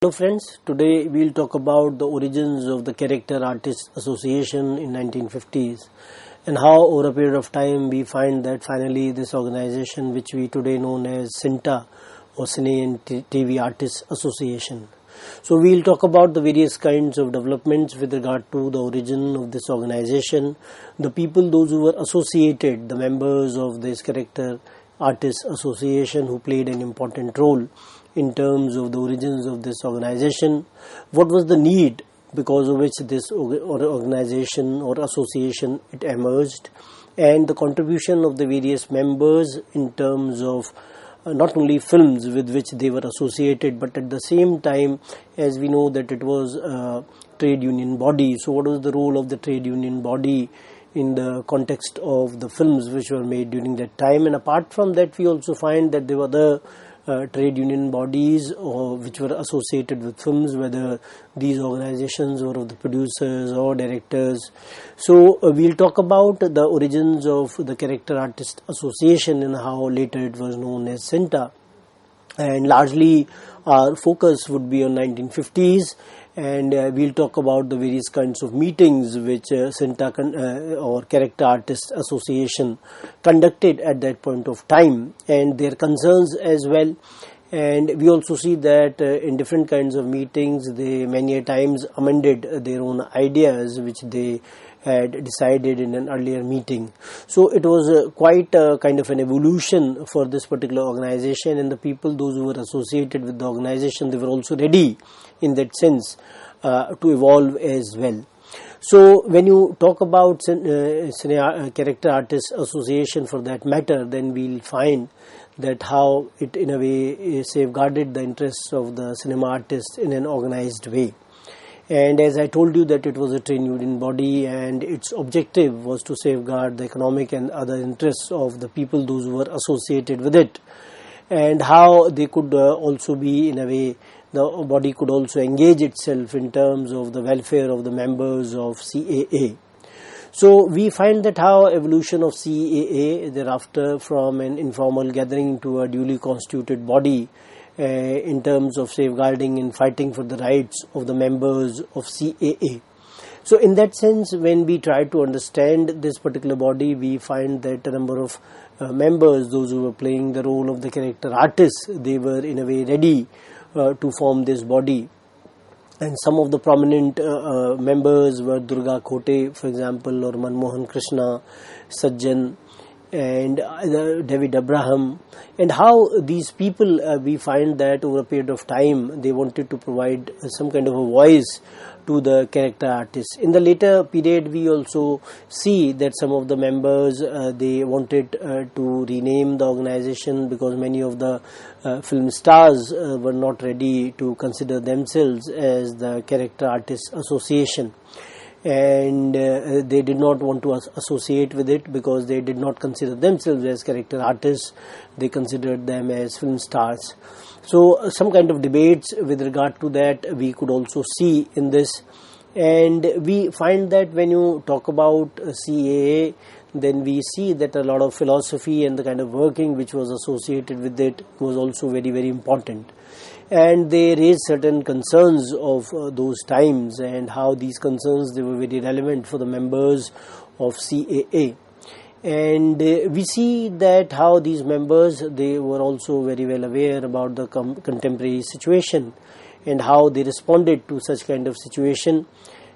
Hello friends, today we'll talk about the origins of the Character Artists Association in 1950s and how over a period of time we find that finally this organization, which we today known as CINTA or Cine and TV Artists Association. So we'll talk about the various kinds of developments with regard to the origin of this organization, the people, those who were associated, the members of this Character Artists Association who played an important role in terms of the origins of this organization, what was the need because of which this organization or association it emerged, and the contribution of the various members in terms of not only films with which they were associated, but at the same time, as we know that it was a trade union body. So what was the role of the trade union body in the context of the films which were made during that time? And apart from that, we also find that there were the trade union bodies which were associated with films, whether these organizations were of the producers or directors. So we'll talk about the origins of the Character Artist Association and how later it was known as CINTA. And largely our focus would be on 1950s, and we'll talk about the various kinds of meetings which CINTA or Character Artists Association conducted at that point of time and their concerns as well. And we also see that in different kinds of meetings they many a times amended their own ideas which they had decided in an earlier meeting. So it was quite a kind of an evolution for this particular organization, and the people, those who were associated with the organization, they were also ready in that sense to evolve as well. So when you talk about Character Artists Association for that matter, then we'll find that how it in a way safeguarded the interests of the cinema artists in an organized way. And as I told you that it was a trade union body, and its objective was to safeguard the economic and other interests of the people, those who were associated with it, and how they could also be in a way, the body could also engage itself in terms of the welfare of the members of CAA. So we find that how evolution of CAA thereafter from an informal gathering to a duly constituted body in terms of safeguarding and fighting for the rights of the members of CAA. So in that sense, when we try to understand this particular body, we find that a number of members, those who were playing the role of the character artists, they were in a way ready to form this body. And some of the prominent members were Durga Khote, for example, or Manmohan Krishna, Sajjan, and David Abraham, and how these people we find that over a period of time they wanted to provide some kind of a voice to the character artists. In the later period, we also see that some of the members they wanted to rename the organization because many of the film stars were not ready to consider themselves as the Character Artists Association, and they did not want to associate with it because they did not consider themselves as character artists. They considered them as film stars. So some kind of debates with regard to that we could also see in this, and we find that when you talk about CAA, then we see that a lot of philosophy and the kind of working which was associated with it was also very, very important. And they raised certain concerns of those times, and how these concerns, they were very relevant for the members of CAA. And we see that how these members, they were also very well aware about the contemporary situation and how they responded to such kind of situation.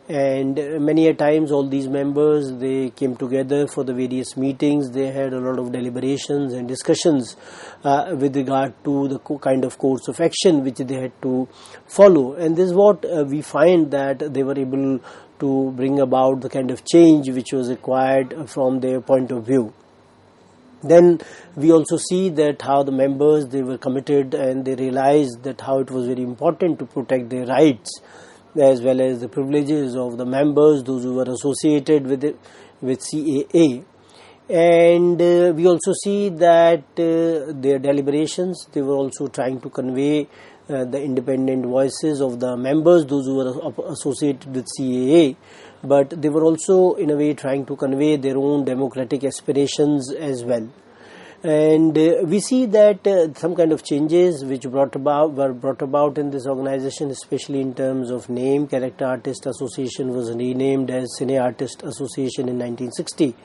And many a times all these members, they came together for the various meetings. They had a lot of deliberations and discussions with regard to the kind of course of action which they had to follow. And this is what we find, that they were able to bring about the kind of change which was required from their point of view. Then we also see that how the members, they were committed, and they realized that how it was very important to protect their rights as well as the privileges of the members, those who were associated with it, with CAA. And we also see that their deliberations, they were also trying to convey the independent voices of the members, those who were associated with CAA, but they were also in a way trying to convey their own democratic aspirations as well. And we see that some kind of changes which were brought about in this organization, especially in terms of name. Character Artist Association was renamed as Cine Artist Association in 1960.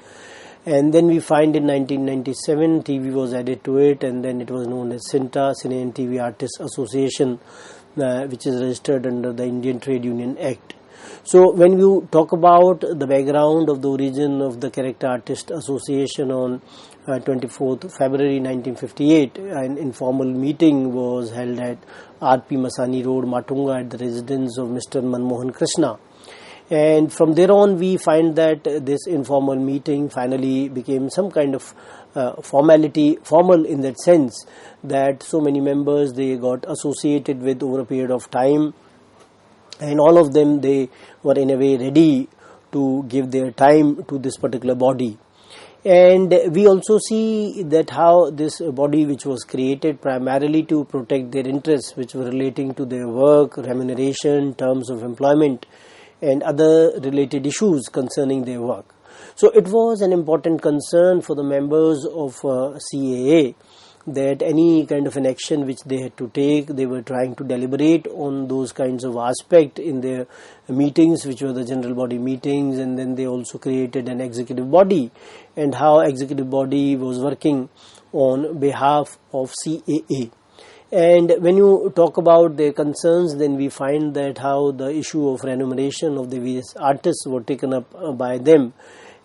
And then we find in 1997 TV was added to it, and then it was known as CINTA, Cine and TV Artists Association, which is registered under the Indian Trade Union Act. So when you talk about the background of the origin of the Character Artist Association, on 24th February 1958, an informal meeting was held at R.P. Masani Road, Matunga, at the residence of Mr. Manmohan Krishna. And from there on, we find that this informal meeting finally became some kind of formal in that sense that so many members, they got associated with over a period of time, and all of them, they were in a way ready to give their time to this particular body. And we also see that how this body, which was created primarily to protect their interests, which were relating to their work, remuneration, terms of employment, and other related issues concerning their work. So it was an important concern for the members of CAA that any kind of an action which they had to take, they were trying to deliberate on those kinds of aspects in their meetings, which were the general body meetings. And then they also created an executive body, and how executive body was working on behalf of CAA. And when you talk about their concerns, then we find that how the issue of remuneration of the various artists were taken up by them.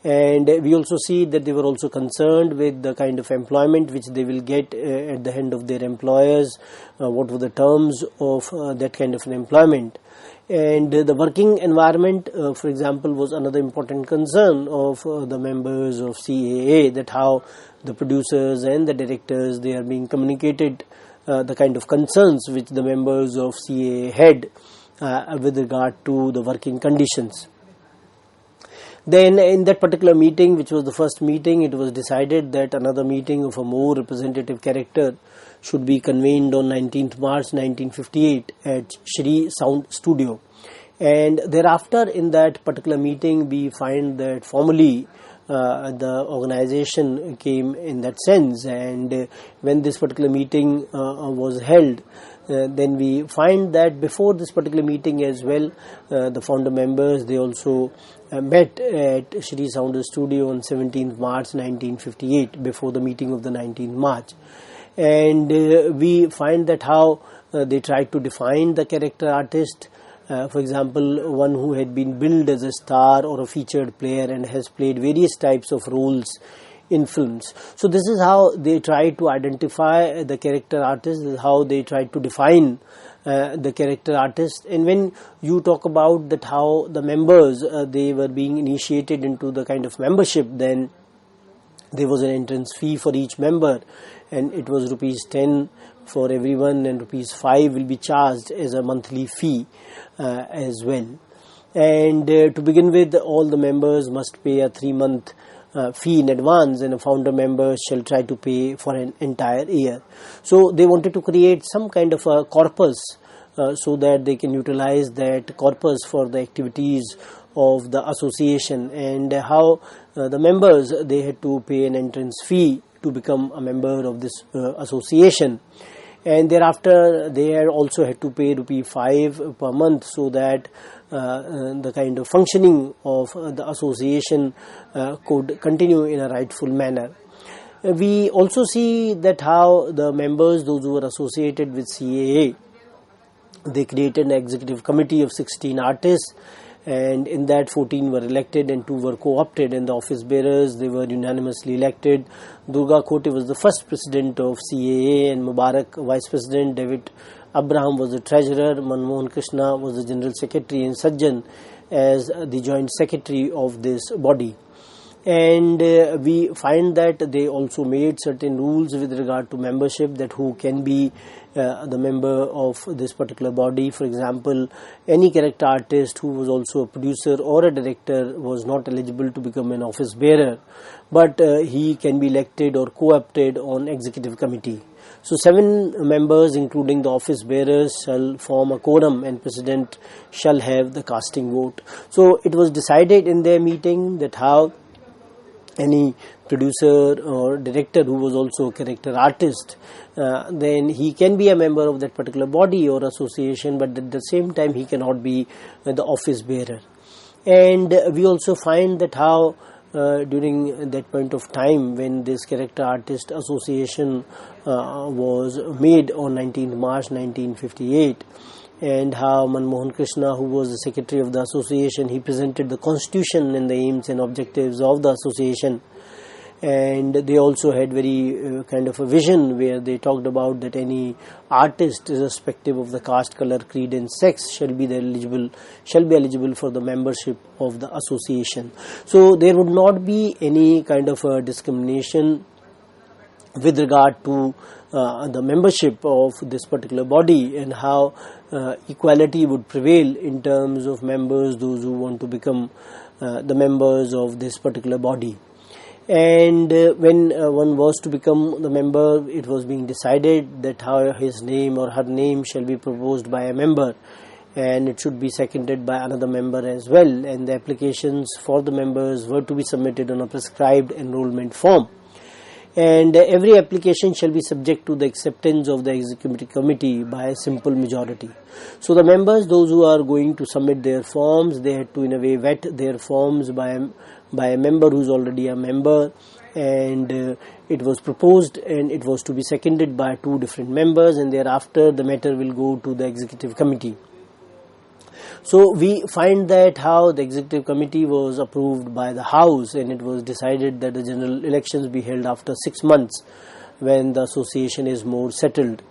And we also see that they were also concerned with the kind of employment which they will get at the hand of their employers, what were the terms of that kind of an employment. And the working environment, for example, was another important concern of the members of CAA, that how the producers and the directors, they are being communicated the kind of concerns which the members of CAA had with regard to the working conditions. Then in that particular meeting, which was the first meeting, it was decided that another meeting of a more representative character should be convened on 19th March 1958 at Shri Sound Studio. And thereafter, in that particular meeting, we find that formally the organization came in that sense. And when this particular meeting was held, then we find that before this particular meeting as well, the founder members, they also met at Shri Sound Studio on 17th March 1958, before the meeting of the 19th March. And we find that how they tried to define the character artist. For example, one who had been billed as a star or a featured player and has played various types of roles in films. So this is how they try to identify the character artist, this is how they try to define the character artist. And when you talk about that how the members, they were being initiated into the kind of membership, then there was an entrance fee for each member, and it was rupees 10 for everyone, and rupees 5 will be charged as a monthly fee as well. And to begin with, all the members must pay a 3-month fee in advance, and a founder member shall try to pay for an entire year. So they wanted to create some kind of a corpus so that they can utilize that corpus for the activities of the association, and how the members, they had to pay an entrance fee to become a member of this association. And thereafter they had also had to pay rupee 5 per month, so that the kind of functioning of the association could continue in a rightful manner. We also see that how the members, those who were associated with CAA, they created an executive committee of 16 artists, and in that 14 were elected and 2 were co-opted, and the office bearers, they were unanimously elected. Durga Khote was the first president of CAA, and Mubarak vice president. David Abraham was the treasurer, Manmohan Krishna was the general secretary, and Sajjan as the joint secretary of this body. And we find that they also made certain rules with regard to membership, that who can be the member of this particular body. For example, any character artist who was also a producer or a director was not eligible to become an office bearer, but he can be elected or co-opted on executive committee. So 7 members, including the office bearers, shall form a quorum, and president shall have the casting vote. So it was decided in their meeting that how any producer or director who was also a character artist, then he can be a member of that particular body or association, but at the same time he cannot be the office bearer. And we also find that how during that point of time when this character artist association was made on 19th March 1958, and how Manmohan Krishna, who was the secretary of the association, he presented the constitution and the aims and objectives of the association. And they also had very kind of a vision where they talked about that any artist, irrespective of the caste, color, creed and sex, shall be eligible for the membership of the association. So there would not be any kind of a discrimination with regard to the membership of this particular body, and how equality would prevail in terms of members, those who want to become the members of this particular body. And when one was to become the member, it was being decided that how his name or her name shall be proposed by a member, and it should be seconded by another member as well, and the applications for the members were to be submitted on a prescribed enrollment form. And every application shall be subject to the acceptance of the executive committee by a simple majority. So the members, those who are going to submit their forms, they had to in a way vet their forms by a member who is already a member, and it was proposed and it was to be seconded by two different members, and thereafter the matter will go to the executive committee. So we find that how the executive committee was approved by the House, and it was decided that the general elections be held after 6 months when the association is more settled.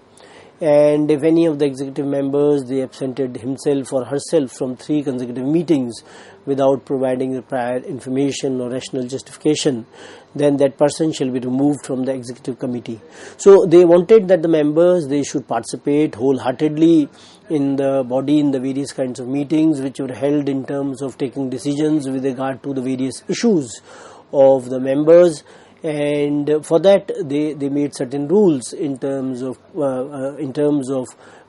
And if any of the executive members, they absented himself or herself from 3 consecutive meetings without providing the prior information or rational justification, then that person shall be removed from the executive committee. So they wanted that the members, they should participate wholeheartedly in the body, in the various kinds of meetings which were held in terms of taking decisions with regard to the various issues of the members. And for that they made certain rules in terms of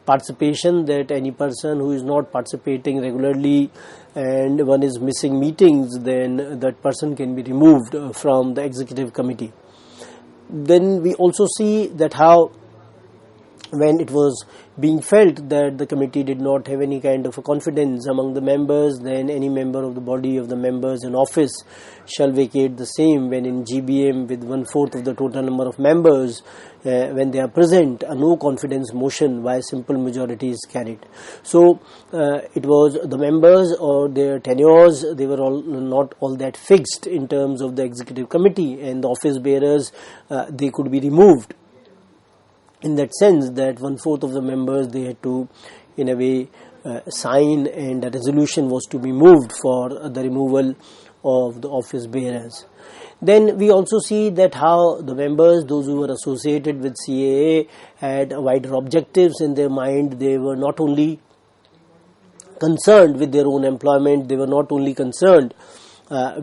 participation, that any person who is not participating regularly and one is missing meetings, then that person can be removed from the executive committee. Then we also see that how when it was being felt that the committee did not have any kind of a confidence among the members, then any member of the body of the members in office shall vacate the same. When in GBM with 1/4 of the total number of members, when they are present, a no confidence motion by simple majority is carried. So it was the members or their tenures, they were all not all that fixed in terms of the executive committee, and the office bearers, they could be removed. In that sense that 1/4 of the members, they had to in a way sign, and a resolution was to be moved for the removal of the office bearers. Then we also see that how the members, those who were associated with CAA, had wider objectives in their mind. They were not only concerned with their own employment, they were not only concerned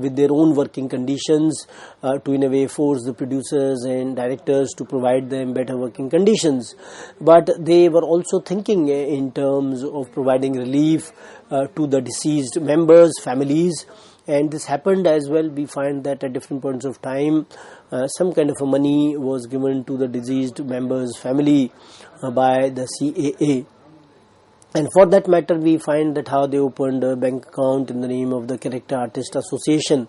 with their own working conditions, to in a way force the producers and directors to provide them better working conditions, but they were also thinking in terms of providing relief to the deceased members' families. And this happened as well. We find that at different points of time some kind of a money was given to the deceased members' family by the CAA. And for that matter, we find that how they opened a bank account in the name of the Character Artist Association,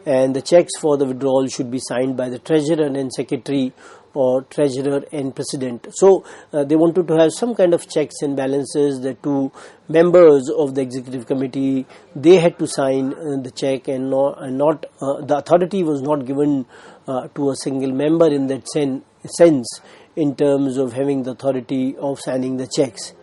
and the checks for the withdrawal should be signed by the treasurer and secretary, or treasurer and president. So they wanted to have some kind of checks and balances. The two members of the executive committee, they had to sign the check, and not the authority was not given to a single member in that sense in terms of having the authority of signing the checks.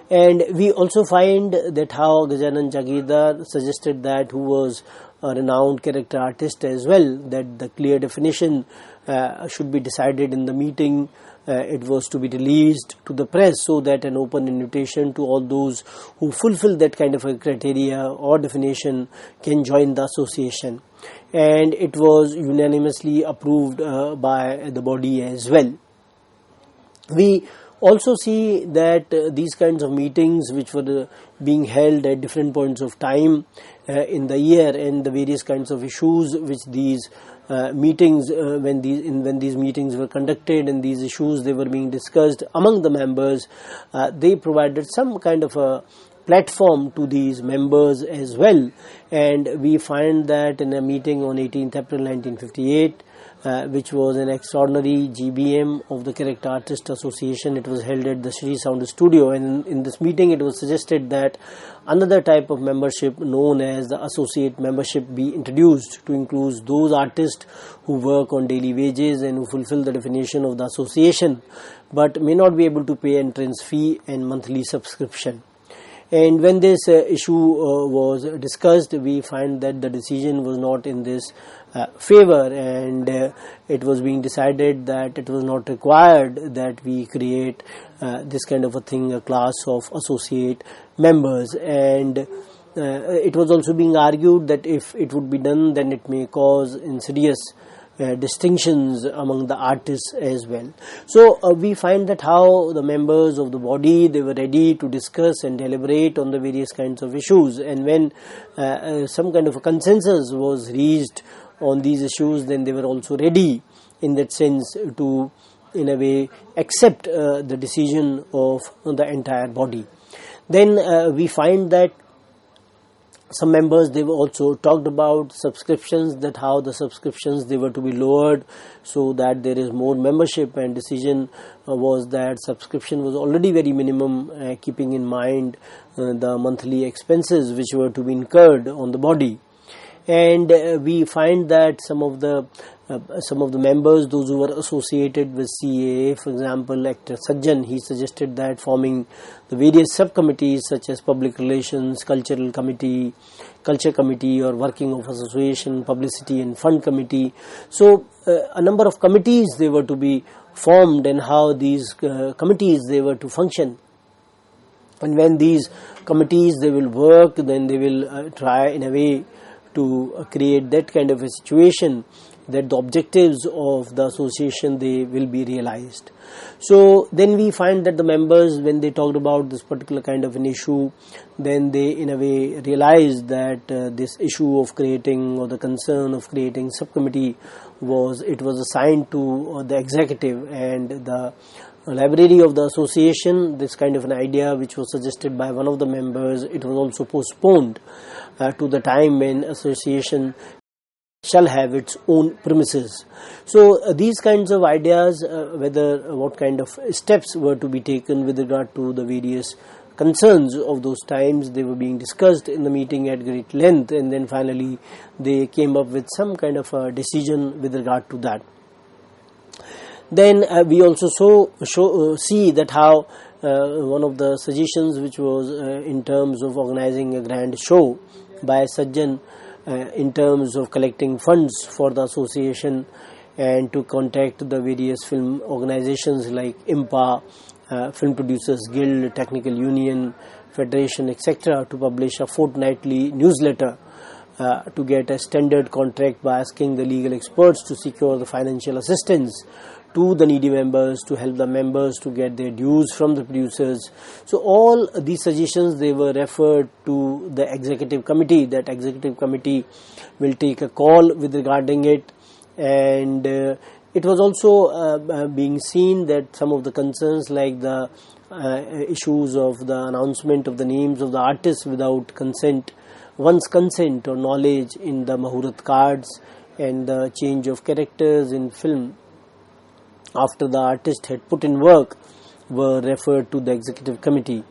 And we also find that how Gajanan Jagirdar suggested that, who was a renowned character artist as well, that the clear definition should be decided in the meeting. It was to be released to the press, so that an open invitation to all those who fulfill that kind of a criteria or definition can join the association. And it was unanimously approved by the body as well. We Also see that these kinds of meetings which were being held at different points of time in the year, and the various kinds of issues which these meetings, when these meetings were conducted and these issues they were being discussed among the members, they provided some kind of a platform to these members as well. And we find that in a meeting on 18th April 1958, which was an extraordinary GBM of the Character Artist Association, it was held at the Shri Sound Studio, and in this meeting it was suggested that another type of membership known as the associate membership be introduced, to include those artists who work on daily wages and who fulfill the definition of the association but may not be able to pay entrance fee and monthly subscription. And when this issue was discussed, we find that the decision was not in this favor, and it was being decided that it was not required that we create this kind of a thing, a class of associate members. And it was also being argued that if it would be done, then it may cause insidious distinctions among the artists as well. So we find that how the members of the body, they were ready to discuss and deliberate on the various kinds of issues, and when some kind of a consensus was reached on these issues, then they were also ready in that sense to, in a way, accept the decision of the entire body. Then we find that some members, they were also talked about subscriptions, that how the subscriptions they were to be lowered so that there is more membership, and decision was that subscription was already very minimum, keeping in mind the monthly expenses which were to be incurred on the body. And we find that some of the members, those who were associated with CAA, for example, actor Sajjan, he suggested that forming the various subcommittees such as public relations, culture committee, or working of association, publicity and fund committee. So a number of committees they were to be formed, and how these committees they were to function. And when these committees they will work, then they will try in a way to create that kind of a situation that the objectives of the association they will be realized. So then we find that the members, when they talked about this particular kind of an issue, then they in a way realized that this issue of creating, or the concern of creating subcommittee was assigned to the executive, and the library of the association, this kind of an idea which was suggested by one of the members, it was also postponed to the time when association shall have its own premises. So these kinds of ideas, what kind of steps were to be taken with regard to the various concerns of those times, they were being discussed in the meeting at great length, and then finally they came up with some kind of a decision with regard to that. Then we also see that how one of the suggestions which was in terms of organizing a grand show by Sajjan, in terms of collecting funds for the association, and to contact the various film organizations like IMPA, Film Producers Guild, Technical Union, Federation, etc., to publish a fortnightly newsletter, to get a standard contract by asking the legal experts to secure the financial assistance to the needy members, to help the members to get their dues from the producers. So all these suggestions, they were referred to the executive committee. That executive committee will take a call with regarding it, and it was also being seen that some of the concerns, like the issues of the announcement of the names of the artists without one's consent or knowledge in the Mahurat cards, and the change of characters in film after the artist had put in work, were referred to the executive committee.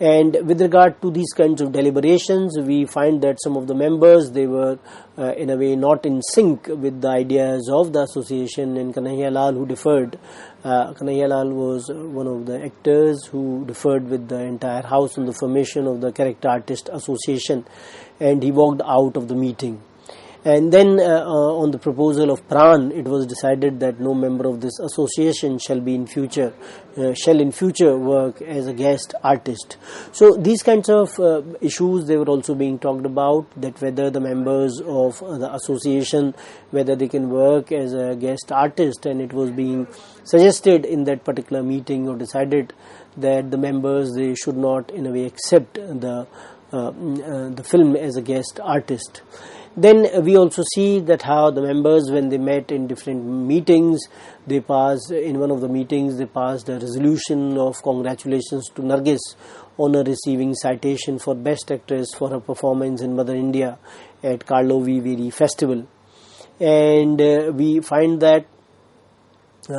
And with regard to these kinds of deliberations, we find that some of the members, they were in a way not in sync with the ideas of the association, and Kanhaiya Lal, who differed. Kanhaiya Lal was one of the actors who differed with the entire house on the formation of the Character Artist Association, and he walked out of the meeting. And then on the proposal of Pran, it was decided that no member of this association shall in future work as a guest artist. So these kinds of issues, they were also being talked about, that whether the members of the association, whether they can work as a guest artist, and it was being suggested in that particular meeting or decided that the members, they should not in a way accept the film as a guest artist. Then we also see that how the members, when they met in different meetings, they passed, in one of the meetings, they passed a resolution of congratulations to Nargis on her receiving citation for Best Actress for her performance in Mother India at Karlovy Vary Festival. And we find that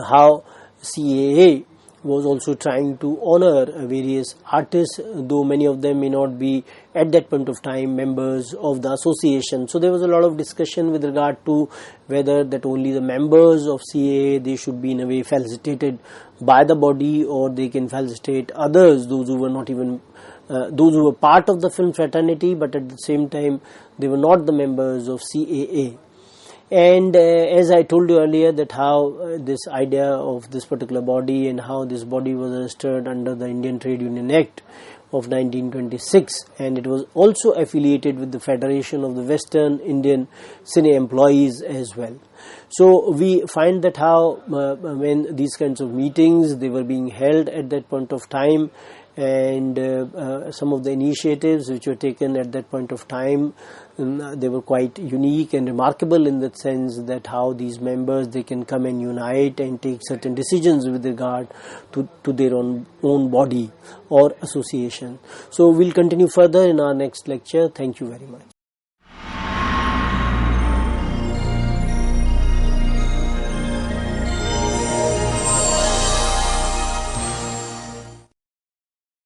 how CAA was also trying to honor various artists, though many of them may not be at that point of time members of the association. So there was a lot of discussion with regard to whether that only the members of CAA, they should be in a way felicitated by the body, or they can felicitate others, those who were not even those who were part of the film fraternity, but at the same time they were not the members of CAA. And as I told you earlier, that how this idea of this particular body and how this body was registered under the Indian Trade Union Act of 1926, and it was also affiliated with the Federation of the Western Indian Cine Employees as well. So we find that how when these kinds of meetings, they were being held at that point of time, and some of the initiatives which were taken at that point of time, they were quite unique and remarkable in that sense, that how these members, they can come and unite and take certain decisions with regard to their own body or association. So we'll continue further in our next lecture. Thank you very much.